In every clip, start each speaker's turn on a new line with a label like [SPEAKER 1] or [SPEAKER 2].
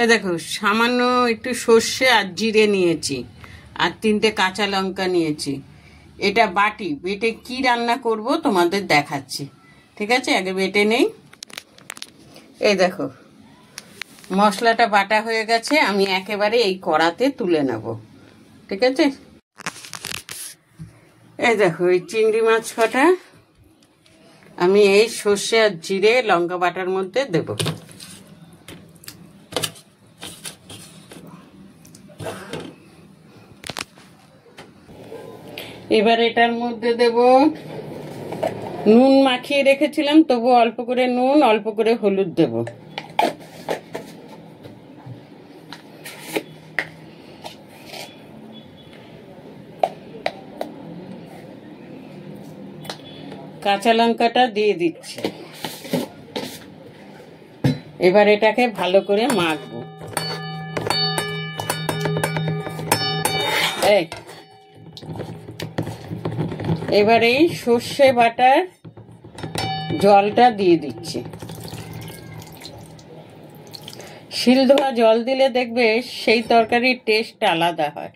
[SPEAKER 1] এই দেখো সামান্য একটু সর্ষে আর জিরে নিয়েছি, আর 3টে কাঁচা লঙ্কা নিয়েছি। এটা বেটে কি রান্না করব তোমাদের দেখাচ্ছি, ঠিক আছে? আগে বেটে নেই। এই দেখো মশলাটা বাটা হয়ে গেছে, আমি একেবারে এই কড়াতে তুলে নেব, ঠিক আছে? এই দেখো এই চিংড়ি মাছ কটা আমি এই সর্ষে আর জিরে লঙ্কা বাটার মধ্যে দেব। এবার এটার মধ্যে দেব নুন, মাখিয়ে রেখেছিলাম তবু অল্প করে নুন, অল্প করে হলুদ দেব। কাঁচা লঙ্কাটা দিয়ে দিচ্ছি। এবার এটাকে ভালো করে মাখবো। এবার এই সর্ষে বাটার জলটা দিয়ে দিচ্ছি। শিল ধোয়া জল দিলে দেখবে সেই তরকারির টেস্ট আলাদা হয়।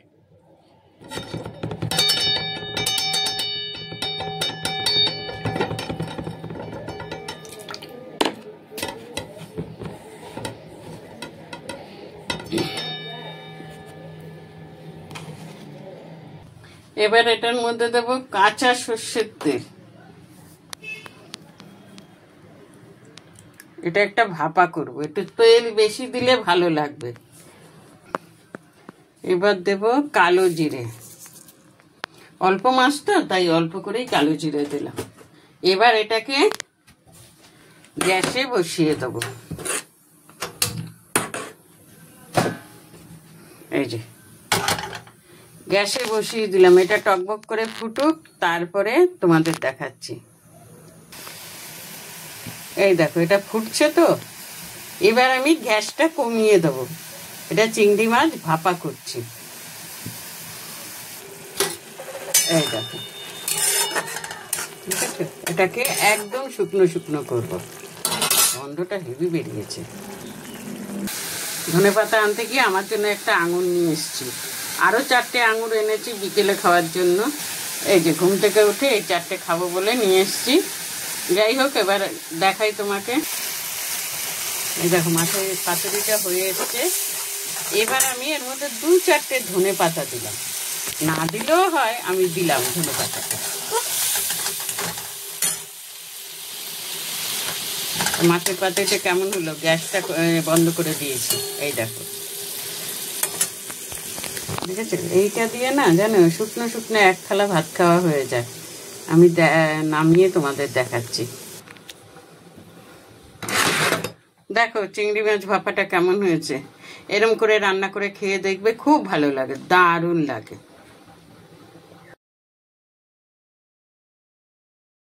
[SPEAKER 1] এবার এটার মধ্যে দেব কাঁচা সর্ষের তেল। এটা একটা ভাপা করব, একটু তেল বেশি দিলে ভালো লাগবে। এবার দেব কালো জিরে, অল্প মাছ তো তাই অল্প করেই কালো জিরে দিলাম। এবার এটাকে গ্যাসে বসিয়ে দেব। এই যে গ্যাসে বসিয়ে দিলাম, এটা টকবক করে ফুটুক, তারপরে তোমাদের দেখাচ্ছি। এই দেখো এটা ফুটছে তো, এবার আমি গ্যাসটা কমিয়ে দেবো। এটা চিংড়ি মাছ ভাপা করছি। এই দেখো, ঠিক আছে? এটাকে একদম শুকনো শুকনো করবো। গন্ধটা হেভি বেরিয়েছে। ধনেপাতা আনতে গিয়ে আমার জন্য একটা আঙুর নিয়ে এসেছি, আরও 4টে আঙুর এনেছি বিকেলে খাওয়ার জন্য। এই যে ঘুম থেকে উঠে এই 4টে খাবো বলে নিয়ে এসেছি। যাই হোক, এবার দেখাই তোমাকে। এই দেখো মাছের পাতুরিটা হয়ে এসছে। এবার আমি এর মধ্যে 2-4টে ধনেপাতা দিলাম, না দিলেও হয়, আমি দিলাম ধনেপাতাটা। মাছের পাতুরিটা কেমন হলো? গ্যাসটা বন্ধ করে দিয়েছি। এই দেখো, ঠিক আছে? এইটা দিয়ে না জানো শুকনো শুকনো 1 থালা ভাত খাওয়া হয়ে যায়। আমি নামিয়ে তোমাদের দেখাচ্ছি। দেখো চিংড়ি মাছ ভাপাটা কেমন হয়েছে। এরম করে রান্না করে খেয়ে দেখবে, খুব ভালো লাগে, দারুণ লাগে।